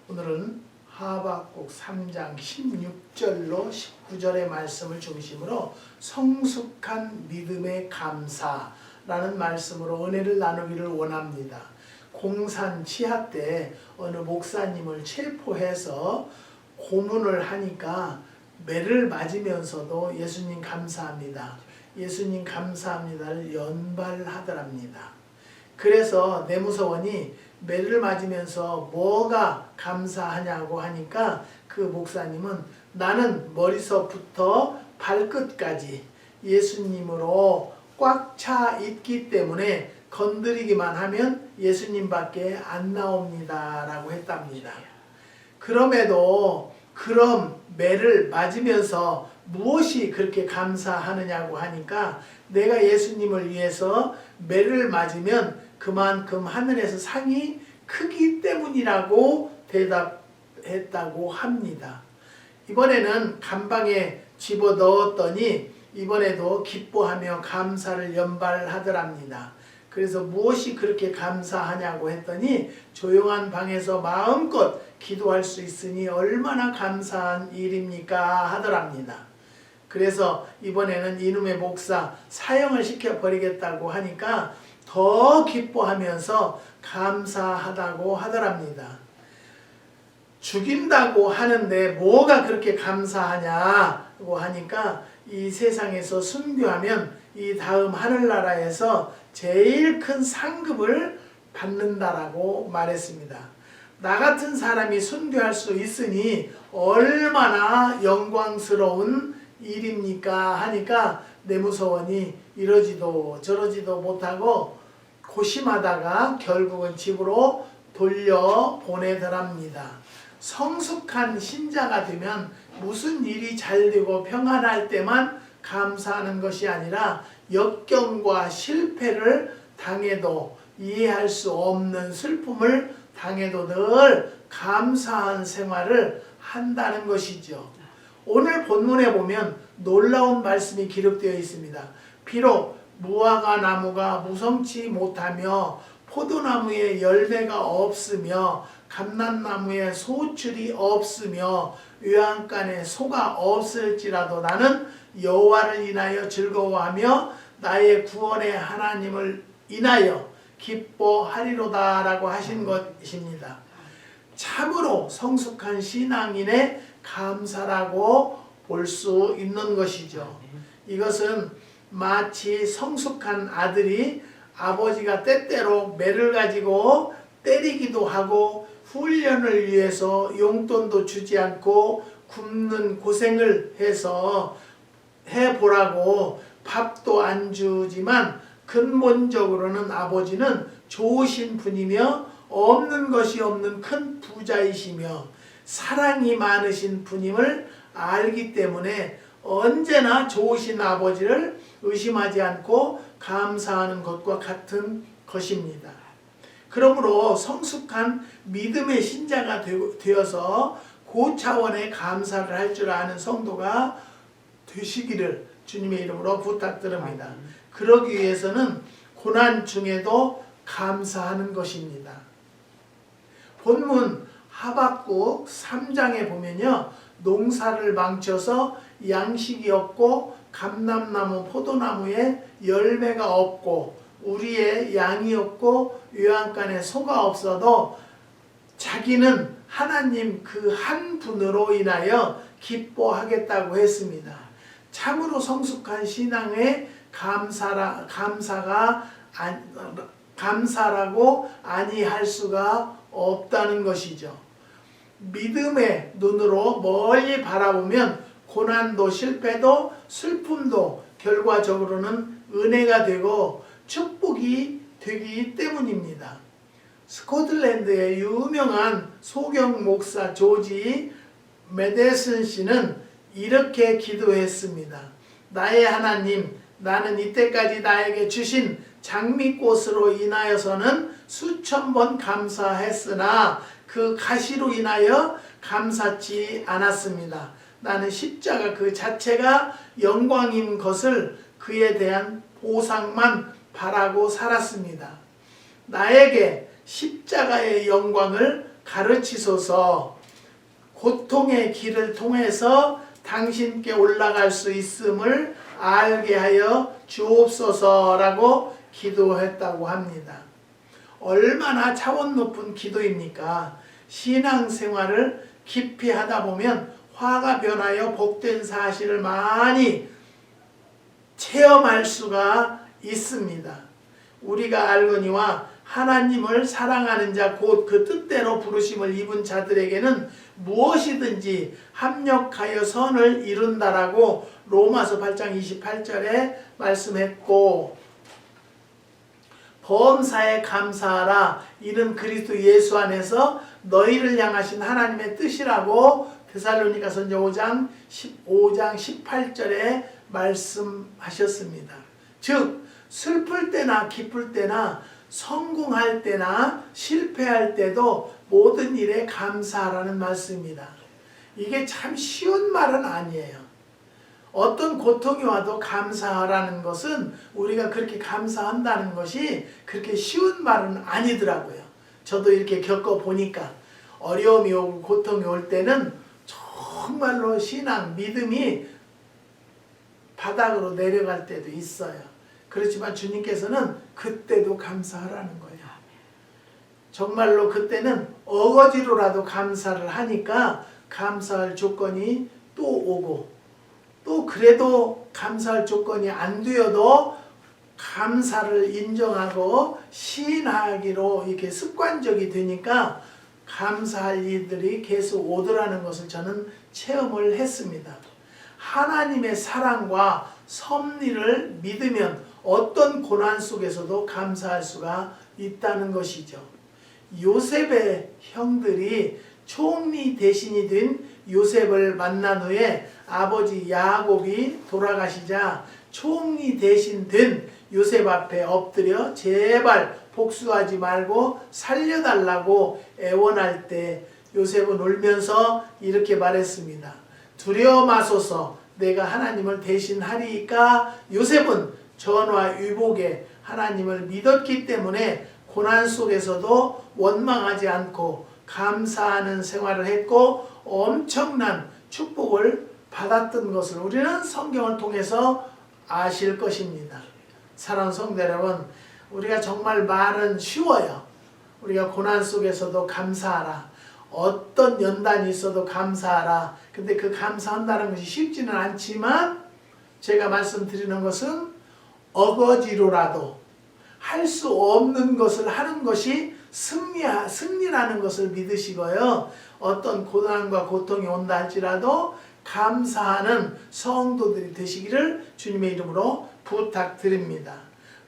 오늘은 하박국 3장 16절로 19절의 말씀을 중심으로 성숙한 믿음의 감사라는 말씀으로 은혜를 나누기를 원합니다. 공산 치하 때 어느 목사님을 체포해서 고문을 하니까 매를 맞으면서도 예수님 감사합니다, 예수님 감사합니다를 연발하더랍니다. 그래서 내무서원이 매를 맞으면서 뭐가 감사하냐고 하니까 그 목사님은 나는 머리서부터 발끝까지 예수님으로 꽉 차 있기 때문에 건드리기만 하면 예수님밖에 안 나옵니다 라고 했답니다. 그럼에도 그럼 매를 맞으면서 무엇이 그렇게 감사하느냐고 하니까 내가 예수님을 위해서 매를 맞으면 그만큼 하늘에서 상이 크기 때문이라고 대답했다고 합니다. 이번에는 감방에 집어넣었더니 이번에도 기뻐하며 감사를 연발하더랍니다. 그래서 무엇이 그렇게 감사하냐고 했더니 조용한 방에서 마음껏 기도할 수 있으니 얼마나 감사한 일입니까 하더랍니다. 그래서 이번에는 이놈의 목사 사형을 시켜버리겠다고 하니까 더 기뻐하면서 감사하다고 하더랍니다. 죽인다고 하는데 뭐가 그렇게 감사하냐고 하니까 이 세상에서 순교하면 이 다음 하늘나라에서 제일 큰 상급을 받는다라고 말했습니다. 나 같은 사람이 순교할 수 있으니 얼마나 영광스러운 일입니까 하니까 내무서원이 이러지도 저러지도 못하고 고심하다가 결국은 집으로 돌려보내더랍니다. 성숙한 신자가 되면 무슨 일이 잘 되고 평안할 때만 감사하는 것이 아니라 역경과 실패를 당해도 이해할 수 없는 슬픔을 당해도 늘 감사한 생활을 한다는 것이죠. 오늘 본문에 보면 놀라운 말씀이 기록되어 있습니다. 비록 무화과 나무가 무성치 못하며 포도나무에 열매가 없으며 감람나무에 소출이 없으며 외양간에 소가 없을지라도 나는 여호와를 인하여 즐거워하며 나의 구원의 하나님을 인하여 기뻐하리로다 라고 하신 것입니다. 참으로 성숙한 신앙인의 감사라고 볼 수 있는 것이죠. 이것은 마치 성숙한 아들이 아버지가 때때로 매를 가지고 때리기도 하고 훈련을 위해서 용돈도 주지 않고 굶는 고생을 해서 해보라고 밥도 안 주지만 근본적으로는 아버지는 좋으신 분이며 없는 것이 없는 큰 부자이시며 사랑이 많으신 분임을 알기 때문에 언제나 좋으신 아버지를 의심하지 않고 감사하는 것과 같은 것입니다. 그러므로 성숙한 믿음의 신자가 되어서 고차원의 감사를 할 줄 아는 성도가 되시기를 주님의 이름으로 부탁드립니다. 그러기 위해서는 고난 중에도 감사하는 것입니다. 본문 하박국 3장에 보면요, 농사를 망쳐서 양식이 없고 감람나무 포도나무에 열매가 없고 우리의 양이 없고 외양간에 소가 없어도 자기는 하나님 그 한 분으로 인하여 기뻐하겠다고 했습니다. 참으로 성숙한 신앙의 감사라고 아니할 수가 없다는 것이죠. 믿음의 눈으로 멀리 바라보면 고난도 실패도 슬픔도 결과적으로는 은혜가 되고 축복이 되기 때문입니다. 스코틀랜드의 유명한 소경 목사 조지 메데슨 씨는 이렇게 기도했습니다. 나의 하나님, 나는 이때까지 나에게 주신 장미꽃으로 인하여서는 수천 번 감사했으나 그 가시로 인하여 감사치 않았습니다. 나는 십자가 그 자체가 영광인 것을 그에 대한 보상만 바라고 살았습니다. 나에게 십자가의 영광을 가르치소서. 고통의 길을 통해서 당신께 올라갈 수 있음을 알게 하여 주옵소서라고 기도했다고 합니다. 얼마나 차원 높은 기도입니까? 신앙생활을 깊이 하다 보면 화가 변하여 복된 사실을 많이 체험할 수가 있습니다. 우리가 알거니와 하나님을 사랑하는 자 곧 그 뜻대로 부르심을 입은 자들에게는 무엇이든지 합력하여 선을 이룬다라고 로마서 8장 28절에 말씀했고, 범사에 감사하라 이는 그리스도 예수 안에서 너희를 향하신 하나님의 뜻이라고 데살로니가서 5장 18절에 말씀하셨습니다. 즉 슬플 때나 기쁠 때나 성공할 때나 실패할 때도 모든 일에 감사하라는 말씀입니다. 이게 참 쉬운 말은 아니에요. 어떤 고통이 와도 감사하라는 것은 우리가 그렇게 감사한다는 것이 그렇게 쉬운 말은 아니더라고요. 저도 이렇게 겪어보니까 어려움이 오고 고통이 올 때는 정말로 신앙, 믿음이 바닥으로 내려갈 때도 있어요. 그렇지만 주님께서는 그때도 감사하라는 거예요. 정말로 그때는 어거지로라도 감사를 하니까 감사할 조건이 또 오고, 또 그래도 감사할 조건이 안 되어도 감사를 인정하고 시인하기로 이렇게 습관적이 되니까 감사할 일들이 계속 오더라는 것을 저는 체험을 했습니다. 하나님의 사랑과 섭리를 믿으면 어떤 고난 속에서도 감사할 수가 있다는 것이죠. 요셉의 형들이 총리 대신이 된 요셉을 만난 후에 아버지 야곱이 돌아가시자 총리 대신 된 요셉 앞에 엎드려 제발 복수하지 말고 살려달라고 애원할 때 요셉은 울면서 이렇게 말했습니다. 두려워 마소서, 내가 하나님을 대신하리이까. 요셉은 전화 위복에 하나님을 믿었기 때문에 고난 속에서도 원망하지 않고 감사하는 생활을 했고 엄청난 축복을 받았던 것을 우리는 성경을 통해서 아실 것입니다. 사랑하는 성도 여러분, 우리가 정말 말은 쉬워요. 우리가 고난 속에서도 감사하라. 어떤 연단이 있어도 감사하라. 근데 그 감사한다는 것이 쉽지는 않지만 제가 말씀드리는 것은 어거지로라도 할 수 없는 것을 하는 것이 승리라는 것을 믿으시고요. 어떤 고난과 고통이 온다 할지라도 감사하는 성도들이 되시기를 주님의 이름으로 부탁드립니다.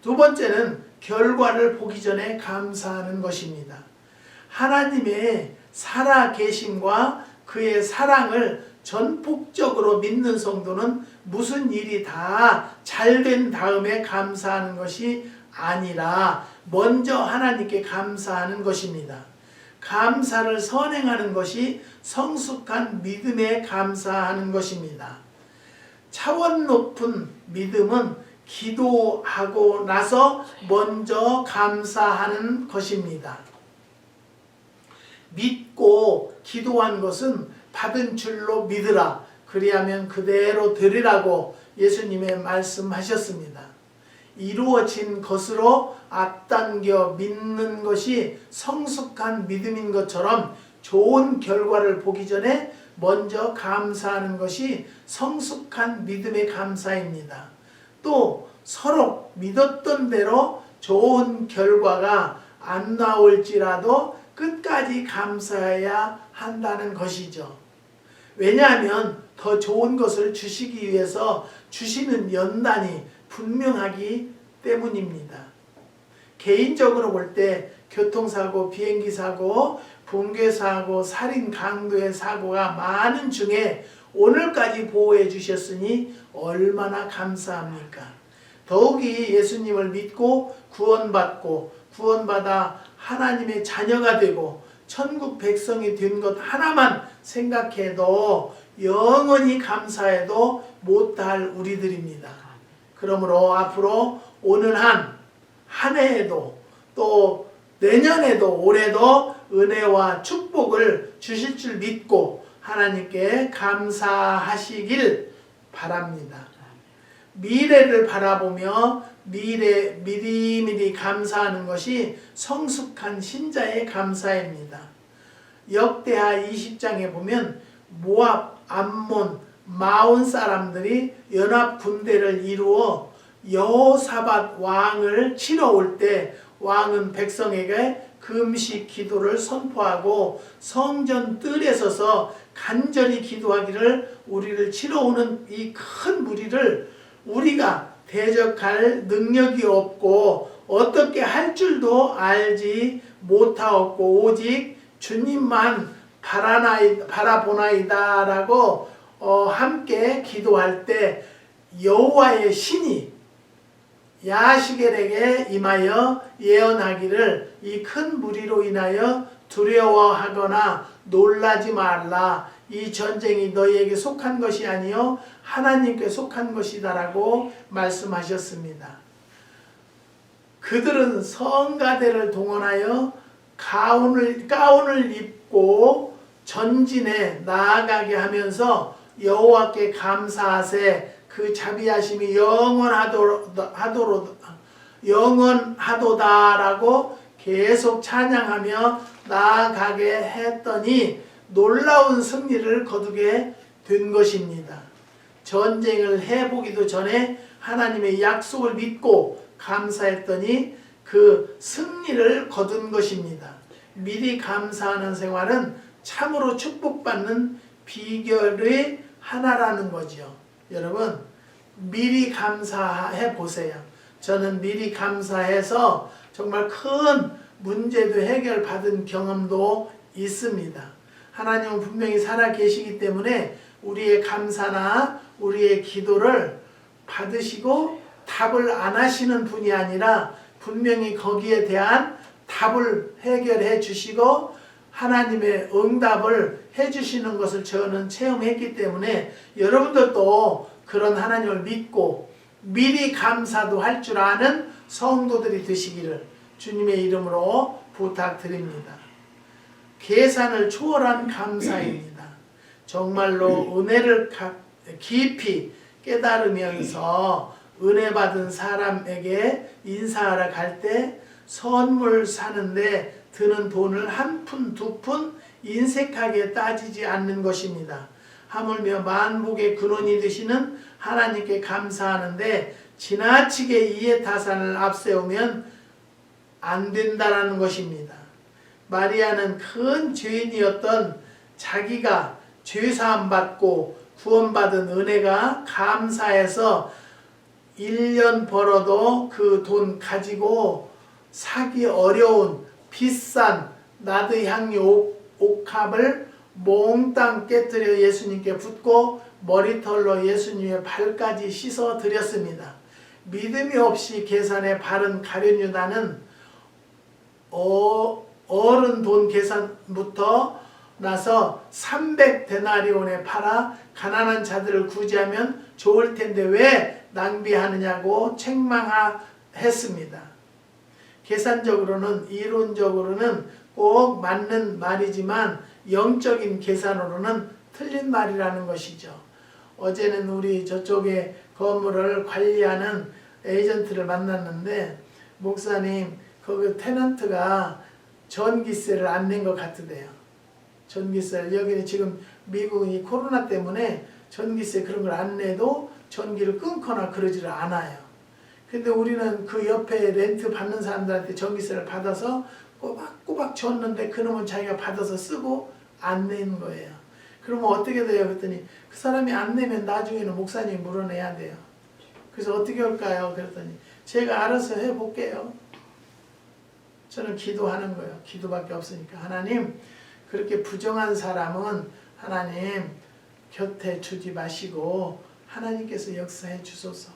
두 번째는 결과를 보기 전에 감사하는 것입니다. 하나님의 살아계심과 그의 사랑을 전폭적으로 믿는 성도는 무슨 일이 다 잘된 다음에 감사하는 것이 아니라 먼저 하나님께 감사하는 것입니다. 감사를 선행하는 것이 성숙한 믿음에 감사하는 것입니다. 차원 높은 믿음은 기도하고 나서 먼저 감사하는 것입니다. 믿고 기도한 것은 받은 줄로 믿으라. 그리하면 그대로 되리라고 예수님의 말씀하셨습니다. 이루어진 것으로 앞당겨 믿는 것이 성숙한 믿음인 것처럼 좋은 결과를 보기 전에 먼저 감사하는 것이 성숙한 믿음의 감사입니다. 또 서로 믿었던 대로 좋은 결과가 안 나올지라도 끝까지 감사해야 한다는 것이죠. 왜냐하면 더 좋은 것을 주시기 위해서 주시는 연단이 분명하기 때문입니다. 개인적으로 볼 때 교통사고, 비행기사고, 붕괴사고, 살인, 강도의 사고가 많은 중에 오늘까지 보호해 주셨으니 얼마나 감사합니까? 더욱이 예수님을 믿고 구원받아 하나님의 자녀가 되고 천국 백성이 된 것 하나만 생각해도 영원히 감사해도 못할 우리들입니다. 그러므로 앞으로 오는 한 해에도 또 내년에도 올해도 은혜와 축복을 주실 줄 믿고 하나님께 감사하시길 바랍니다. 미래를 바라보며 미리미리 감사하는 것이 성숙한 신자의 감사입니다. 역대하 20장에 보면 모압, 암몬, 마온 사람들이 연합 군대를 이루어 여호사밧 왕을 치러 올 때 왕은 백성에게 금식 기도를 선포하고 성전 뜰에 서서 간절히 기도하기를 우리를 치러 오는 이 큰 무리를 우리가 대적할 능력이 없고 어떻게 할 줄도 알지 못하였고 오직 주님만 바라보나이다 라고 함께 기도할 때 여호와의 신이 야시겔에게 임하여 예언하기를 이 큰 무리로 인하여 두려워하거나 놀라지 말라. 이 전쟁이 너희에게 속한 것이 아니요 하나님께 속한 것이다라고 말씀하셨습니다. 그들은 성가대를 동원하여 가운을 입고 전진에 나아가게 하면서 여호와께 감사하세 그 자비하심이 영원하도다라고 계속 찬양하며 나아가게 했더니 놀라운 승리를 거두게 된 것입니다. 전쟁을 해보기도 전에 하나님의 약속을 믿고 감사했더니 그 승리를 거둔 것입니다. 미리 감사하는 생활은 참으로 축복받는 비결의 하나라는 거죠. 여러분 미리 감사해 보세요. 저는 미리 감사해서 정말 큰 문제도 해결받은 경험도 있습니다. 하나님은 분명히 살아 계시기 때문에 우리의 감사나 우리의 기도를 받으시고 답을 안 하시는 분이 아니라 분명히 거기에 대한 답을 해결해 주시고 하나님의 응답을 해 주시는 것을 저는 체험했기 때문에 여러분들도 그런 하나님을 믿고 미리 감사도 할 줄 아는 성도들이 되시기를 주님의 이름으로 부탁드립니다. 계산을 초월한 감사입니다. 정말로 은혜를 깊이 깨달으면서 은혜 받은 사람에게 인사하러 갈 때 선물 사는데 드는 돈을 한 푼, 두 푼 인색하게 따지지 않는 것입니다. 하물며 만복의 근원이 되시는 하나님께 감사하는데 지나치게 이해타산을 앞세우면 안 된다라는 것입니다. 마리아는 큰 죄인이었던 자기가 죄사함 받고 구원받은 은혜가 감사해서 1년 벌어도 그 돈 가지고 사기 어려운 비싼 나드향유 옥합을 몽땅 깨뜨려 예수님께 붓고 머리털로 예수님의 발까지 씻어 드렸습니다. 믿음이 없이 계산에 바른 가룟 유다는 어른 돈 계산부터 나서 300데나리온에 팔아 가난한 자들을 구제하면 좋을 텐데 왜 낭비하느냐고 책망했습니다. 계산적으로는 이론적으로는 꼭 맞는 말이지만 영적인 계산으로는 틀린 말이라는 것이죠. 어제는 우리 저쪽에 건물을 관리하는 에이전트를 만났는데 목사님 거기 테넌트가 전기세를 안 낸 것 같으대요. 전기세를 여기는 지금 미국이 코로나 때문에 전기세 그런 걸 안 내도 전기를 끊거나 그러지를 않아요. 근데 우리는 그 옆에 렌트 받는 사람들한테 전기세를 받아서 꼬박꼬박 줬는데 그놈은 자기가 받아서 쓰고 안 내는 거예요. 그러면 어떻게 돼요? 그랬더니 그 사람이 안 내면 나중에는 목사님이 물어내야 돼요. 그래서 어떻게 할까요? 그랬더니 제가 알아서 해볼게요. 저는 기도하는 거예요. 기도밖에 없으니까. 하나님 그렇게 부정한 사람은 하나님 곁에 두지 마시고 하나님께서 역사해 주소서.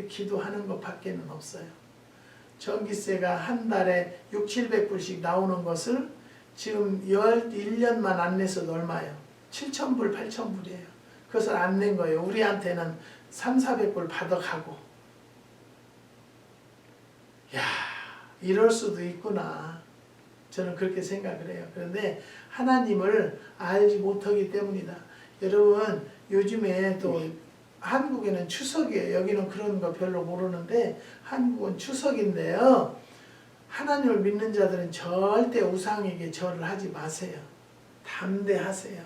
기도하는 것밖에는 없어요. 전기세가 한 달에 600-700불씩 나오는 것을 지금 1년만 안 내서도 얼마예요? 7,000불, 8,000불이에요. 그것을 안 낸 거예요. 우리한테는 300-400불 받아가고. 야, 이럴 수도 있구나. 저는 그렇게 생각을 해요. 그런데 하나님을 알지 못하기 때문이다. 여러분 요즘에 또 한국에는 추석이에요. 여기는 그런 거 별로 모르는데 한국은 추석인데요. 하나님을 믿는 자들은 절대 우상에게 절을 하지 마세요. 담대하세요.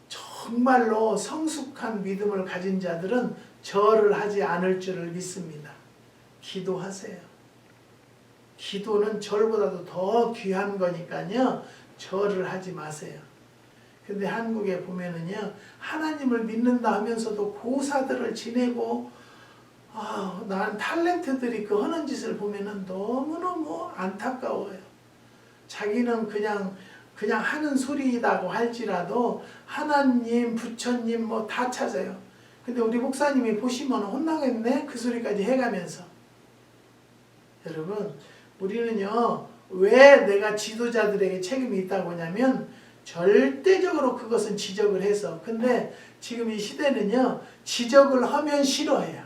정말로 성숙한 믿음을 가진 자들은 절을 하지 않을 줄을 믿습니다. 기도하세요. 기도는 절보다도 더 귀한 거니까요. 절을 하지 마세요. 근데 한국에 보면은요, 하나님을 믿는다 하면서도 고사들을 지내고, 난 탤런트들이 그 하는 짓을 보면은 너무너무 안타까워요. 자기는 그냥 하는 소리라고 할지라도 하나님, 부처님 뭐 다 찾아요. 근데 우리 목사님이 보시면 혼나겠네? 그 소리까지 해가면서. 여러분, 우리는요, 왜 내가 지도자들에게 책임이 있다고 하냐면, 절대적으로 그것은 지적을 해서. 근데 지금 이 시대는요, 지적을 하면 싫어해요.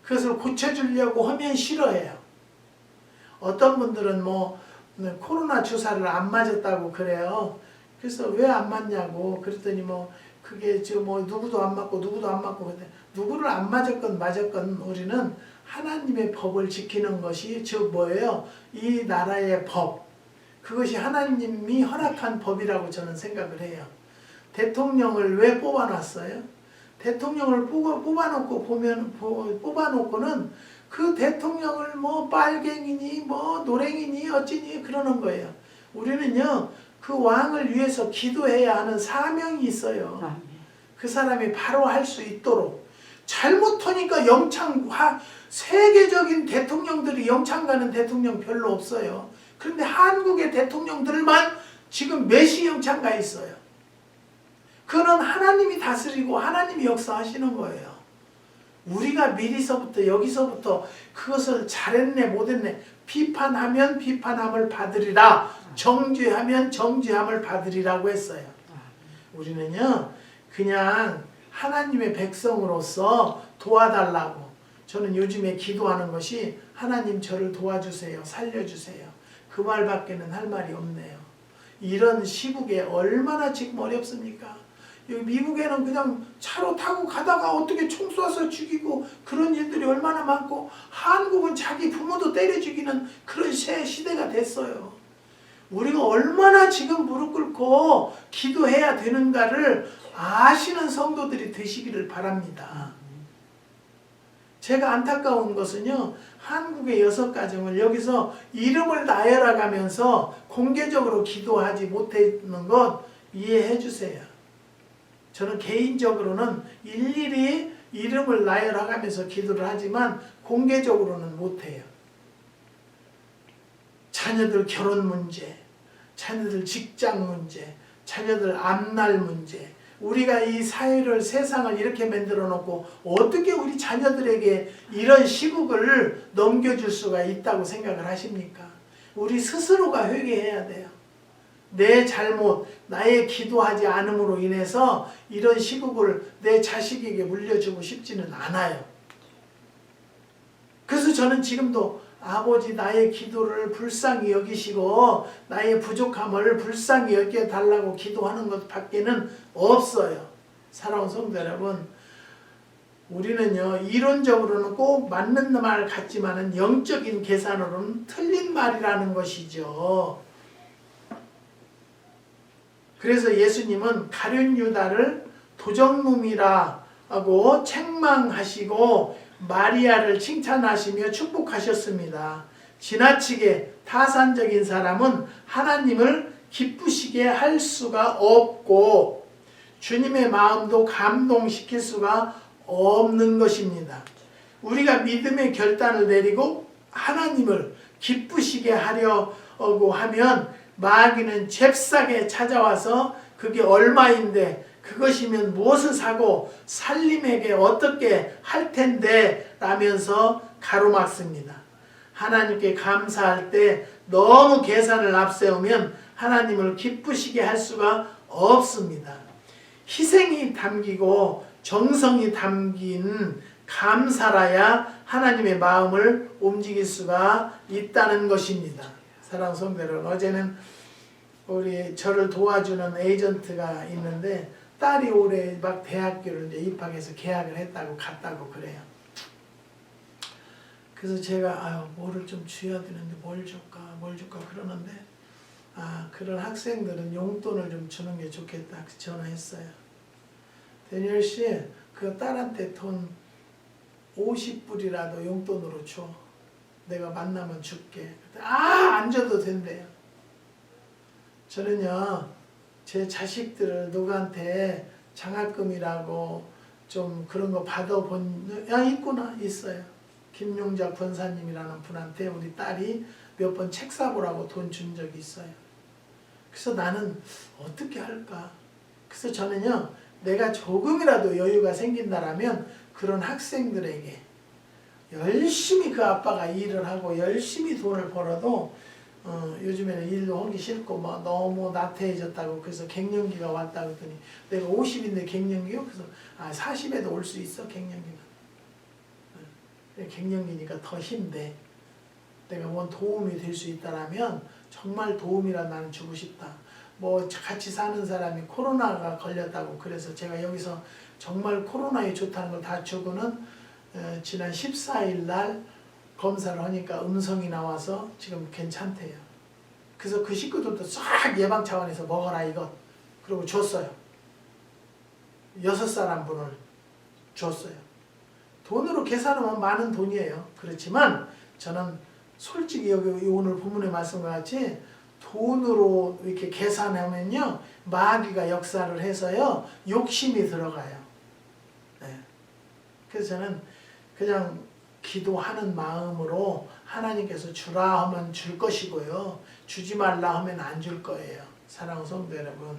그것을 고쳐주려고 하면 싫어해요. 어떤 분들은 뭐 코로나 주사를 안 맞았다고 그래요. 그래서 왜 안 맞냐고 그랬더니 뭐 그게 지금 뭐 누구도 안 맞고 근데 누구를 안 맞았건 우리는 하나님의 법을 지키는 것이 즉 뭐예요? 이 나라의 법. 그것이 하나님이 허락한 법이라고 저는 생각을 해요. 대통령을 왜 뽑아놨어요? 대통령을 뽑아놓고는 그 대통령을 뭐 빨갱이니 뭐 노랭이니 어찌니 그러는 거예요. 우리는요, 그 왕을 위해서 기도해야 하는 사명이 있어요. 그 사람이 바로 할 수 있도록. 잘못하니까 세계적인 대통령들이 영창 가는 대통령 별로 없어요. 그런데 한국의 대통령들만 지금 몇이 영창 가 있어요. 그거는 하나님이 다스리고 하나님이 역사하시는 거예요. 우리가 미리서부터 여기서부터 그것을 잘했네 못했네 비판하면 비판함을 받으리라, 정죄하면 정죄함을 받으리라고 했어요. 우리는요, 그냥 하나님의 백성으로서 도와달라고. 저는 요즘에 기도하는 것이 하나님 저를 도와주세요, 살려주세요. 그 말밖에는 할 말이 없네요. 이런 시국에 얼마나 지금 어렵습니까? 여기 미국에는 그냥 차로 타고 가다가 어떻게 총 쏴서 죽이고 그런 일들이 얼마나 많고, 한국은 자기 부모도 때려 죽이는 그런 시대가 됐어요. 우리가 얼마나 지금 무릎 꿇고 기도해야 되는가를 아시는 성도들이 되시기를 바랍니다. 제가 안타까운 것은요, 한국의 6가정을 여기서 이름을 나열해가면서 공개적으로 기도하지 못하는 것 이해해 주세요. 저는 개인적으로는 일일이 이름을 나열해가면서 기도를 하지만 공개적으로는 못해요. 자녀들 결혼 문제, 자녀들 직장 문제, 자녀들 앞날 문제, 우리가 이 사회를, 세상을 이렇게 만들어 놓고 어떻게 우리 자녀들에게 이런 시국을 넘겨줄 수가 있다고 생각을 하십니까? 우리 스스로가 회개해야 돼요. 내 잘못, 나의 기도하지 않음으로 인해서 이런 시국을 내 자식에게 물려주고 싶지는 않아요. 그래서 저는 지금도 아버지 나의 기도를 불쌍히 여기시고 나의 부족함을 불쌍히 여겨달라고 기도하는 것 밖에는 없어요. 사랑하는 성도 여러분, 우리는요, 이론적으로는 꼭 맞는 말 같지만은 영적인 계산으로는 틀린 말이라는 것이죠. 그래서 예수님은 가룟 유다를 도적놈이라 하고 책망하시고 마리아를 칭찬하시며 축복하셨습니다. 지나치게 타산적인 사람은 하나님을 기쁘시게 할 수가 없고 주님의 마음도 감동시킬 수가 없는 것입니다. 우리가 믿음의 결단을 내리고 하나님을 기쁘시게 하려고 하면 마귀는 잽싸게 찾아와서 그게 얼마인데 그것이면 무엇을 사고 살림에게 어떻게 할 텐데 라면서 가로막습니다. 하나님께 감사할 때 너무 계산을 앞세우면 하나님을 기쁘시게 할 수가 없습니다. 희생이 담기고 정성이 담긴 감사라야 하나님의 마음을 움직일 수가 있다는 것입니다. 사랑하는 성도 여러분, 어제는 우리 저를 도와주는 에이전트가 있는데 딸이 올해 막 대학교를 이제 입학해서 계약을 했다고 갔다고 그래요. 그래서 제가 뭐를 좀 줘야 되는데 뭘 줄까 그러는데 그런 학생들은 용돈을 좀 주는 게 좋겠다 전화했어요. 데니엘 씨, 그 딸한테 돈 50불이라도 용돈으로 줘. 내가 만나면 줄게. 안 줘도 된대요. 저는요, 제 자식들을 누구한테 장학금이라고 좀 그런 거 받아본, 있어요. 김용자 권사님이라는 분한테 우리 딸이 몇 번 책 사보라고 돈 준 적이 있어요. 그래서 나는 어떻게 할까? 그래서 저는요, 내가 조금이라도 여유가 생긴다라면 그런 학생들에게 열심히 그 아빠가 일을 하고 열심히 돈을 벌어도 요즘에는 일도 하기 싫고 막 너무 나태해졌다고 그래서 갱년기가 왔다 그랬더니 내가 50인데 갱년기요? 그래서 40에도 올 수 있어 갱년기는. 갱년기니까 더 힘내. 내가 뭔 도움이 될 수 있다라면 정말 도움이라 나는 주고 싶다. 뭐 같이 사는 사람이 코로나가 걸렸다고 그래서 제가 여기서 정말 코로나에 좋다는 걸 다 주고는 지난 14일 날 검사를 하니까 음성이 나와서 지금 괜찮대요. 그래서 그 식구들도 싹 예방 차원에서 먹어라 이것. 그리고 줬어요. 6사람 분을 줬어요. 돈으로 계산하면 많은 돈이에요. 그렇지만 저는 솔직히 여기 오늘 본문의 말씀과 같이 돈으로 이렇게 계산하면요 마귀가 역사를 해서요 욕심이 들어가요. 네. 그래서 저는 그냥 기도하는 마음으로 하나님께서 주라 하면 줄 것이고요 주지 말라 하면 안 줄 거예요. 사랑하는 성도 여러분,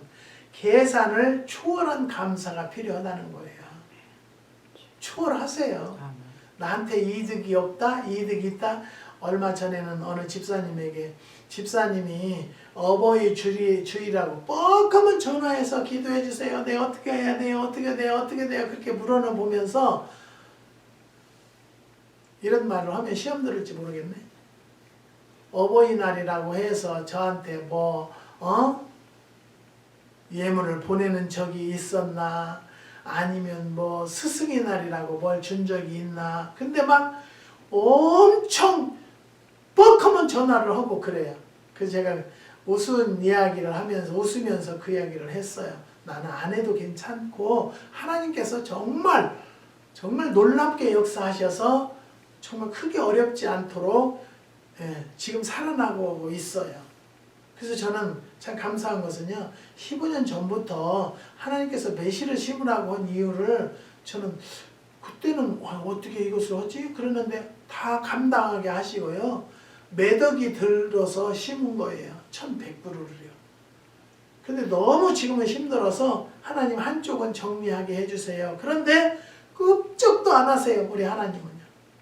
계산을 초월한 감사가 필요하다는 거예요. 초월하세요. 나한테 이득이 없다, 이득이 있다. 얼마 전에는 어느 집사님에게 집사님이 어버이 주일이라고 뻑하면 전화해서 기도해 주세요. 내가 어떻게 해야 돼요? 어떻게 돼요? 그렇게 물어보면서 이런 말을 하면 시험 들을지 모르겠네. 어버이날이라고 해서 저한테 예물을 보내는 적이 있었나? 아니면 스승의 날이라고 뭘 준 적이 있나? 근데 막 엄청 뻑하면 전화를 하고 그래요. 그래서 제가 우스운 이야기를 하면서 웃으면서 그 이야기를 했어요. 나는 안 해도 괜찮고 하나님께서 정말 놀랍게 역사하셔서 정말 크게 어렵지 않도록 지금 살아나고 있어요. 그래서 저는 참 감사한 것은요, 15년 전부터 하나님께서 매실을 심으라고 한 이유를 저는 그때는 어떻게 이것을 하지? 그러는데 다 감당하게 하시고요. 매덕이 들어서 심은 거예요. 1,100그루를요. 근데 너무 지금은 힘들어서 하나님 한쪽은 정리하게 해주세요. 그런데 끔찍도 안 하세요. 우리 하나님은요.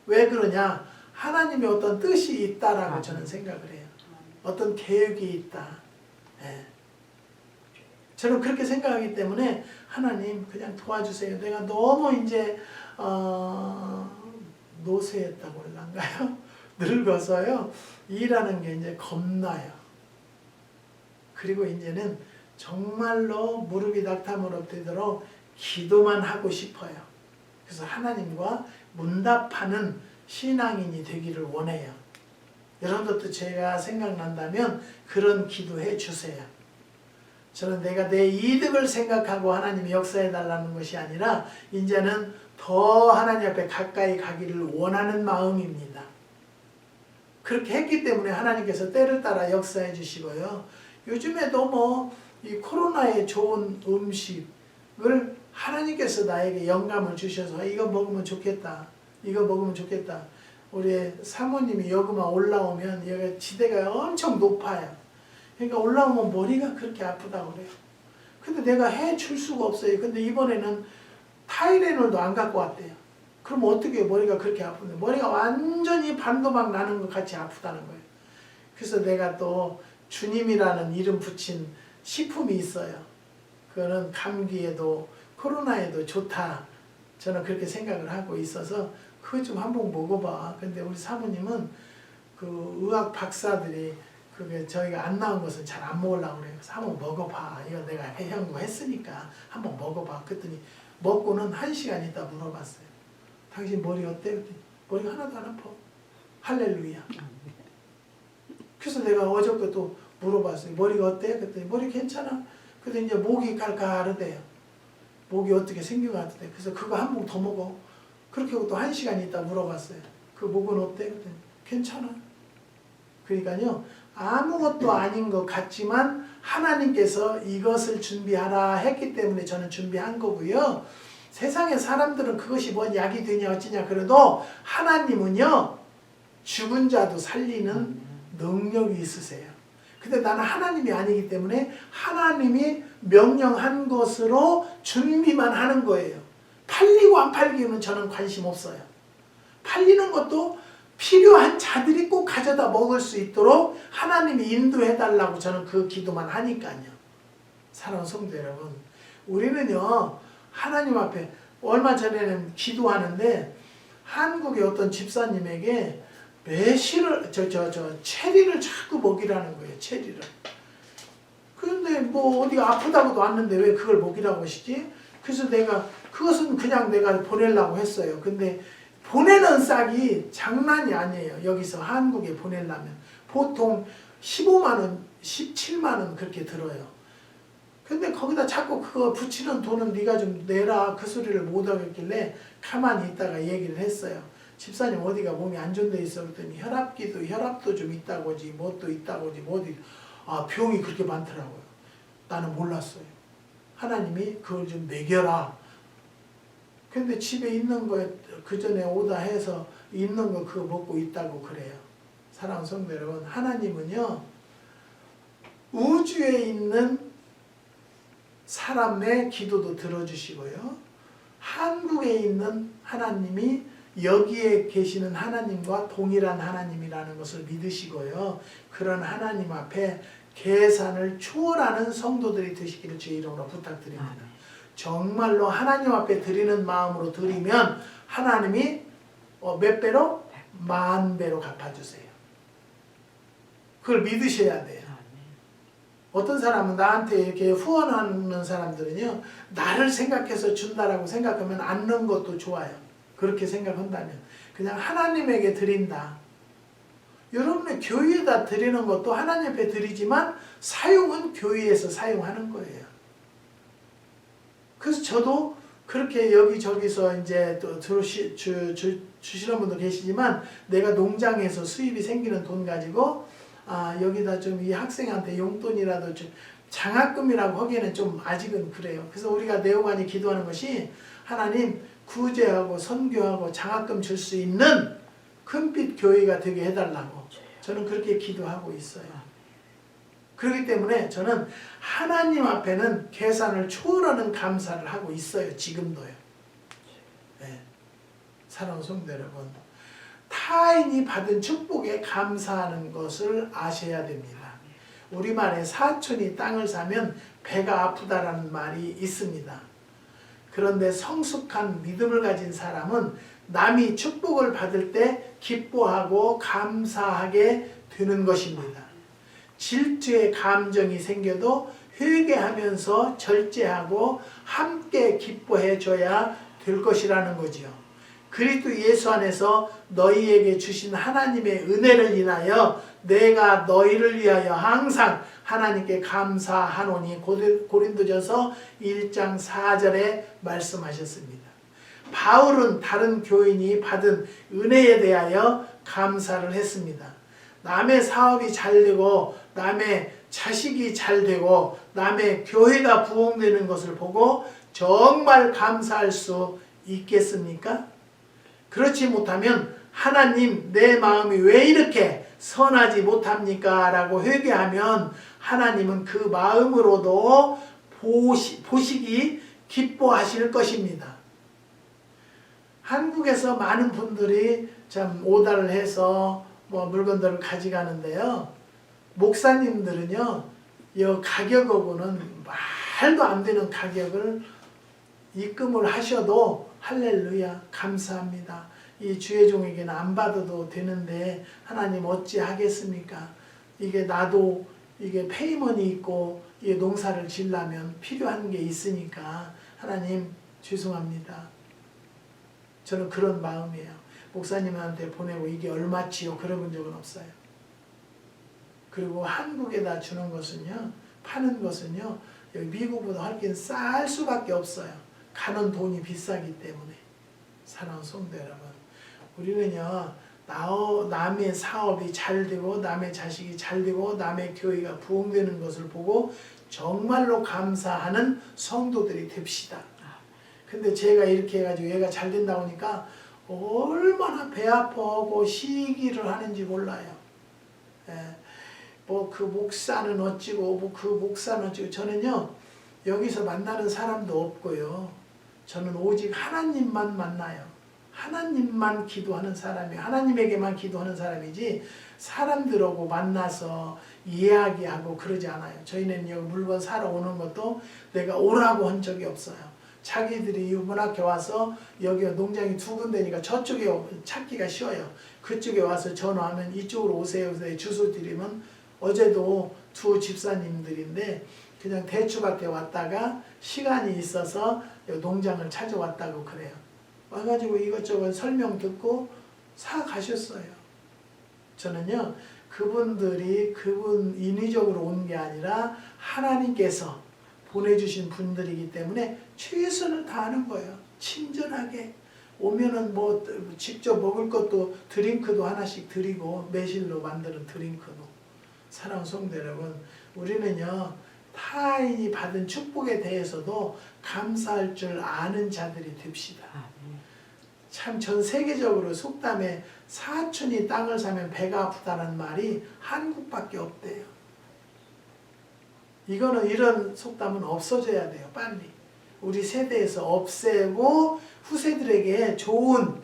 왜 그러냐? 하나님의 어떤 뜻이 있다라고 저는 생각을 해요. 어떤 계획이 있다. 저는 그렇게 생각하기 때문에 하나님 그냥 도와주세요. 내가 너무 이제 노쇠했다고 할란가요? 늙어서요. 일하는 게 이제 겁나요. 그리고 이제는 정말로 무릎이 낙타무릎 되도록 기도만 하고 싶어요. 그래서 하나님과 문답하는 신앙인이 되기를 원해요. 여러분들도 제가 생각난다면 그런 기도해 주세요. 저는 내가 내 이득을 생각하고 하나님이 역사해 달라는 것이 아니라 이제는 더 하나님 앞에 가까이 가기를 원하는 마음입니다. 그렇게 했기 때문에 하나님께서 때를 따라 역사해 주시고요. 요즘에도 이 코로나에 좋은 음식을 하나님께서 나에게 영감을 주셔서 이거 먹으면 좋겠다. 이거 먹으면 좋겠다. 우리 사모님이 여기만 올라오면 여기 지대가 엄청 높아요. 그러니까 올라오면 머리가 그렇게 아프다고 그래요. 근데 내가 해줄 수가 없어요. 근데 이번에는 타이레놀도 안 갖고 왔대요. 그럼 어떻게 머리가 그렇게 아픈데? 머리가 완전히 반도막 나는 것 같이 아프다는 거예요. 그래서 내가 또 주님이라는 이름 붙인 식품이 있어요. 그거는 감기에도 코로나에도 좋다. 저는 그렇게 생각을 하고 있어서 그거 좀 한번 먹어봐. 근데 우리 사모님은 그 의학 박사들이 그게 저희가 안 나온 것은 잘 안 먹으려고 그래요. 그래서 한번 먹어봐. 이거 내가 해연구했으니까 한번 먹어봐. 그랬더니 먹고는 1시간 있다 물어봤어요. 당신 머리 어때? 그랬더니 머리가 하나도 안 아파. 할렐루야. 그래서 내가 어저께 또 물어봤어요. 머리가 어때? 그랬더니 머리 괜찮아. 그랬더니 이제 목이 깔깔하대요. 목이 어떻게 생긴 것 같은데. 그래서 그거 한 번 더 먹어. 그렇게 하고 또 1시간 있다 물어봤어요. 그 목은 어때? 그랬더니 괜찮아. 그러니까요. 아무것도 아닌 것 같지만 하나님께서 이것을 준비하라 했기 때문에 저는 준비한 거고요. 세상의 사람들은 그것이 뭔 약이 되냐 어찌냐 그래도 하나님은요. 죽은 자도 살리는 능력이 있으세요. 근데 나는 하나님이 아니기 때문에 하나님이 명령한 것으로 준비만 하는 거예요. 팔리고 안 팔리기는 저는 관심 없어요. 팔리는 것도 필요한 자들이 꼭 가져다 먹을 수 있도록 하나님이 인도해달라고 저는 그 기도만 하니까요. 사랑하는 성도 여러분, 우리는요 하나님 앞에 얼마 전에는 기도하는데 한국의 어떤 집사님에게 매실을 체리를 자꾸 먹이라는 거예요. 체리를. 그런데 뭐 어디가 아프다고도 왔는데 왜 그걸 먹이라고 하시지? 그래서 내가 그것은 그냥 내가 보내려고 했어요. 근데 보내는 싹이 장난이 아니에요. 여기서 한국에 보내려면 보통 15만 원, 17만 원 그렇게 들어요. 근데 거기다 자꾸 그거 붙이는 돈은 네가 좀 내라 그 소리를 못 하겠길래 가만히 있다가 얘기를 했어요. 집사님 어디가 몸이 안 좋은 데 있어? 그랬더니 혈압도 좀 있다고지 뭣도 있다고지 뭐지. 아 병이 그렇게 많더라고요. 나는 몰랐어요. 하나님이 그걸 좀 먹여라. 근데 집에 있는 거 그 전에 오다 해서 있는 거 그거 먹고 있다고 그래요. 사랑하는 성도 여러분, 하나님은요 우주에 있는 사람의 기도도 들어주시고요. 한국에 있는 하나님이 여기에 계시는 하나님과 동일한 하나님이라는 것을 믿으시고요. 그런 하나님 앞에 계산을 초월하는 성도들이 되시기를 주의 이름으로 부탁드립니다. 정말로 하나님 앞에 드리는 마음으로 드리면 하나님이 몇 배로? 10,000배로 갚아주세요. 그걸 믿으셔야 돼요. 어떤 사람은 나한테 이렇게 후원하는 사람들은요, 나를 생각해서 준다라고 생각하면 안 넣은 것도 좋아요. 그렇게 생각한다면 그냥 하나님에게 드린다. 여러분의 교회에다 드리는 것도 하나님 앞에 드리지만 사용은 교회에서 사용하는 거예요. 그래서 저도 그렇게 여기저기서 이제 또 주시는 분도 계시지만 내가 농장에서 수입이 생기는 돈 가지고 여기다 좀 이 학생한테 용돈이라도 좀 장학금이라고 하기에는 좀 아직은 그래요. 그래서 우리가 내오간이 기도하는 것이 하나님 구제하고 선교하고 장학금 줄 수 있는 큰빛 교회가 되게 해달라고 저는 그렇게 기도하고 있어요. 그렇기 때문에 저는 하나님 앞에는 계산을 초월하는 감사를 하고 있어요. 지금도요. 네. 사랑하는 성도 여러분, 타인이 받은 축복에 감사하는 것을 아셔야 됩니다. 우리말에 사촌이 땅을 사면 배가 아프다라는 말이 있습니다. 그런데 성숙한 믿음을 가진 사람은 남이 축복을 받을 때 기뻐하고 감사하게 되는 것입니다. 질투의 감정이 생겨도 회개하면서 절제하고 함께 기뻐해 줘야 될 것이라는 거지요. 그리스도 예수 안에서 너희에게 주신 하나님의 은혜를 인하여 내가 너희를 위하여 항상 하나님께 감사하노니 고린도전서 1장 4절에 말씀하셨습니다. 바울은 다른 교인이 받은 은혜에 대하여 감사를 했습니다. 남의 사업이 잘 되고 남의 자식이 잘 되고 남의 교회가 부흥되는 것을 보고 정말 감사할 수 있겠습니까? 그렇지 못하면 하나님 내 마음이 왜 이렇게 선하지 못합니까? 라고 회개하면 하나님은 그 마음으로도 보시기 기뻐하실 것입니다. 한국에서 많은 분들이 참 오다를 해서 물건들을 가져가는데요. 목사님들은요, 이 가격하고는 말도 안 되는 가격을 입금을 하셔도 할렐루야, 감사합니다. 이 주의 종에게는 안 받아도 되는데 하나님 어찌 하겠습니까? 이게 나도 이게 페이먼이 있고 이게 농사를 지려면 필요한 게 있으니까 하나님 죄송합니다. 저는 그런 마음이에요. 목사님한테 보내고 이게 얼마치요? 그런 적은 없어요. 그리고 한국에다 주는 것은요, 파는 것은요, 여기 미국보다 훨씬 쌀 수밖에 없어요. 가는 돈이 비싸기 때문에. 사랑하는 성도 여러분, 우리는요, 남의 사업이 잘 되고 남의 자식이 잘 되고 남의 교회가 부흥되는 것을 보고 정말로 감사하는 성도들이 됩시다. 근데 제가 이렇게 해가지고 얘가 잘 된다고 하니까 얼마나 배 아파하고 시기를 하는지 몰라요. 뭐 그 목사는 어찌고 뭐 그 목사는 어찌고, 저는요 여기서 만나는 사람도 없고요, 저는 오직 하나님만 만나요. 하나님만 기도하는 사람이, 하나님에게만 기도하는 사람이지 사람들하고 만나서 이야기하고 그러지 않아요. 저희는 여기 물건 사러 오는 것도 내가 오라고 한 적이 없어요. 자기들이 문학회 와서 여기 농장이 두 군데니까 저쪽에 찾기가 쉬워요. 그쪽에 와서 전화하면 이쪽으로 오세요. 주소 드리면, 어제도 두 집사님들인데 그냥 대추밭에 왔다가 시간이 있어서 농장을 찾아왔다고 그래요. 와가지고 이것저것 설명 듣고 사 가셨어요. 저는요, 그분들이 그분 인위적으로 온 게 아니라 하나님께서 보내주신 분들이기 때문에 최선을 다하는 거예요. 친절하게 오면은 뭐 직접 먹을 것도 드링크도 하나씩 드리고, 매실로 만드는 드링크도. 사랑하는 성도 여러분, 우리는요 타인이 받은 축복에 대해서도 감사할 줄 아는 자들이 됩시다. 참 전 세계적으로 속담에 사촌이 땅을 사면 배가 아프다는 말이 한국밖에 없대요. 이거는, 이런 속담은 없어져야 돼요. 빨리 우리 세대에서 없애고 후세들에게 좋은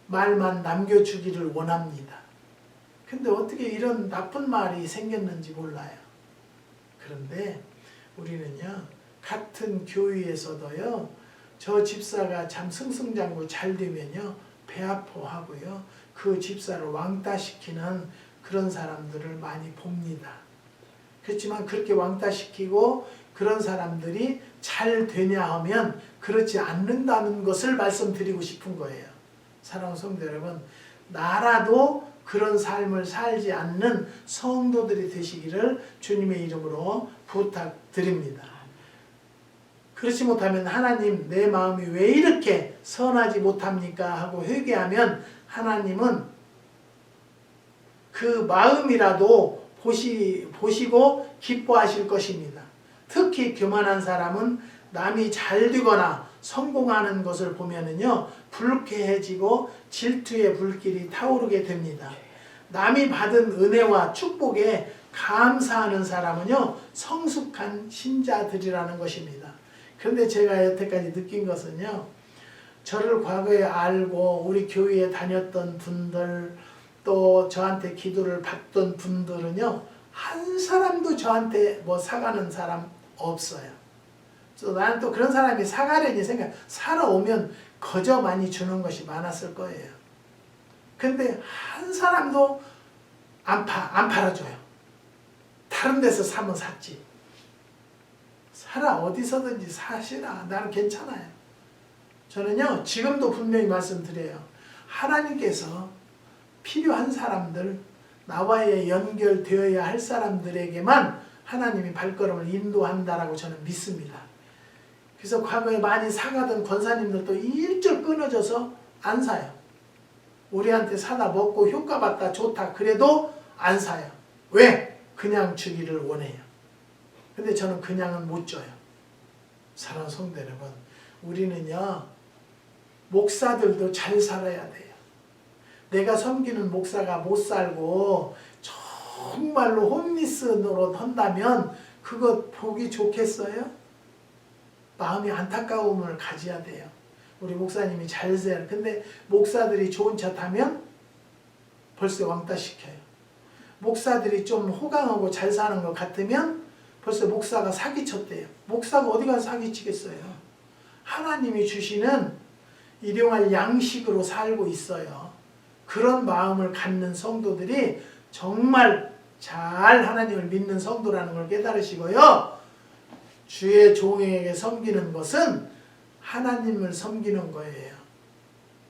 말만 남겨주기를 원합니다. 근데 어떻게 이런 나쁜 말이 생겼는지 몰라요. 그런데 우리는요, 같은 교회에서도요, 저 집사가 참 승승장구 잘 되면요 배 아파하고요, 그 집사를 왕따시키는 그런 사람들을 많이 봅니다. 그렇지만 그렇게 왕따시키고 그런 사람들이 잘 되냐 하면 그렇지 않는다는 것을 말씀드리고 싶은 거예요. 사랑하는 성도 여러분, 나라도 그런 삶을 살지 않는 성도들이 되시기를 주님의 이름으로 부탁드립니다. 그렇지 못하면 하나님, 내 마음이 왜 이렇게 선하지 못합니까? 하고 회개하면 하나님은 그 마음이라도 보시고 기뻐하실 것입니다. 특히 교만한 사람은 남이 잘 되거나 성공하는 것을 보면은요, 불쾌해지고 질투의 불길이 타오르게 됩니다. 남이 받은 은혜와 축복에 감사하는 사람은요, 성숙한 신자들이라는 것입니다. 그런데 제가 여태까지 느낀 것은요, 저를 과거에 알고 우리 교회에 다녔던 분들, 또 저한테 기도를 받던 분들은요, 한 사람도 저한테 뭐 사가는 사람 없어요. 그래서 나는 또 그런 사람이 사가려니 생각, 사러 오면 거저 많이 주는 것이 많았을 거예요. 근데 한 사람도 안 팔아줘요. 다른 데서 사면 샀지. 사라, 어디서든지 사시라. 나는 괜찮아요. 저는요, 지금도 분명히 말씀드려요. 하나님께서 필요한 사람들, 나와의 연결되어야 할 사람들에게만 하나님이 발걸음을 인도한다라고 저는 믿습니다. 그래서 과거에 많이 사가던 권사님들도 일절 끊어져서 안 사요. 우리한테 사다 먹고 효과받다 좋다 그래도 안 사요. 왜? 그냥 주기를 원해요. 근데 저는 그냥은 못 줘요. 사랑하는 성도 여러분, 우리는요, 목사들도 잘 살아야 돼요. 내가 섬기는 목사가 못 살고 정말로 홈리스 노릇 한다면 그거 보기 좋겠어요? 마음이 안타까움을 가져야 돼요. 우리 목사님이 잘 살아요. 근데 목사들이 좋은 차 타면 벌써 왕따시켜요. 목사들이 좀 호강하고 잘 사는 것 같으면 벌써 목사가 사기쳤대요. 목사가 어디 가서 사기치겠어요? 하나님이 주시는 일용할 양식으로 살고 있어요. 그런 마음을 갖는 성도들이 정말 잘 하나님을 믿는 성도라는 걸 깨달으시고요. 주의 종에게 섬기는 것은 하나님을 섬기는 거예요.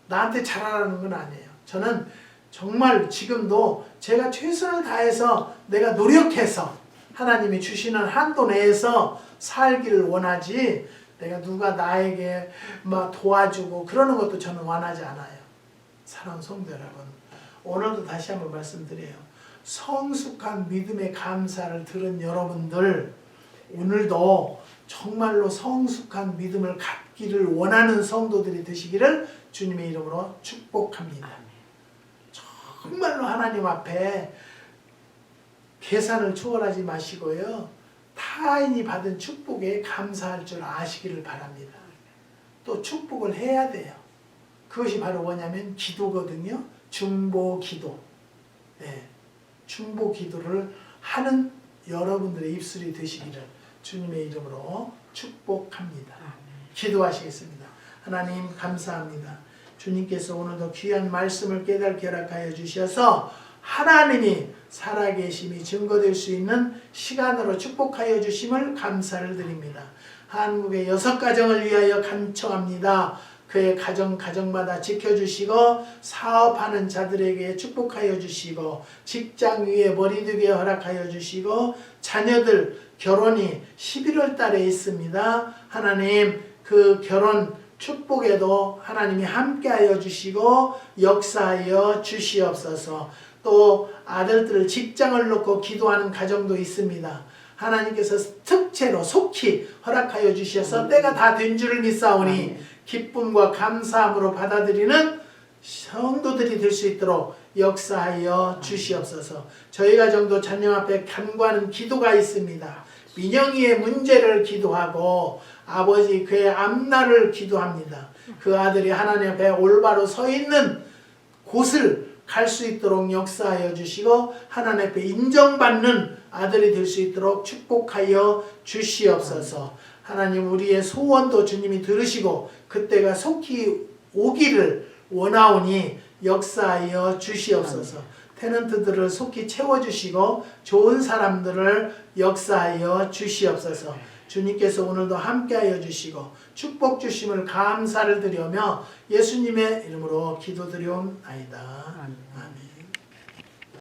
나한테 잘하라는 건 아니에요. 저는 정말 지금도 제가 최선을 다해서 내가 노력해서 하나님이 주시는 한도 내에서 살기를 원하지, 내가 누가 나에게 막 도와주고 그러는 것도 저는 원하지 않아요. 사랑하는 성도 여러분, 오늘도 다시 한번 말씀드려요. 성숙한 믿음의 감사를 들은 여러분들, 오늘도 정말로 성숙한 믿음을 갖기를 원하는 성도들이 되시기를 주님의 이름으로 축복합니다. 정말로 하나님 앞에 계산을 초월하지 마시고요. 타인이 받은 축복에 감사할 줄 아시기를 바랍니다. 또 축복을 해야 돼요. 그것이 바로 뭐냐면 기도거든요. 중보 기도. 네, 중보 기도를 하는 여러분들의 입술이 되시기를 주님의 이름으로 축복합니다. 기도하시겠습니다. 하나님 감사합니다. 주님께서 오늘도 귀한 말씀을 깨닫게 허락하여 주셔서 하나님이 살아계심이 증거될 수 있는 시간으로 축복하여 주심을 감사를 드립니다. 한국의 6가정을 위하여 간청합니다. 그의 가정마다 지켜주시고 사업하는 자들에게 축복하여 주시고 직장 위에 머리 두게 허락하여 주시고 자녀들 결혼이 11월 달에 있습니다. 하나님 그 결혼 축복에도 하나님이 함께하여 주시고 역사하여 주시옵소서. 또 아들들을 직장을 놓고 기도하는 가정도 있습니다. 하나님께서 특채로 속히 허락하여 주셔서 때가 다 된 줄을 믿사오니 기쁨과 감사함으로 받아들이는 성도들이 될 수 있도록 역사하여 주시옵소서. 저희 가정도 자녀 앞에 간구하는 기도가 있습니다. 민영이의 문제를 기도하고 아버지 그의 앞날을 기도합니다. 그 아들이 하나님 앞에 올바로 서 있는 곳을 갈 수 있도록 역사하여 주시고 하나님 앞에 인정받는 아들이 될 수 있도록 축복하여 주시옵소서. 하나님 우리의 소원도 주님이 들으시고 그때가 속히 오기를 원하오니 역사하여 주시옵소서. 테넌트들을 속히 채워주시고 좋은 사람들을 역사하여 주시옵소서. 주님께서 오늘도 함께하여 주시고 축복 주심을 감사를 드리며 예수님의 이름으로 기도드리옵나이다. 아멘.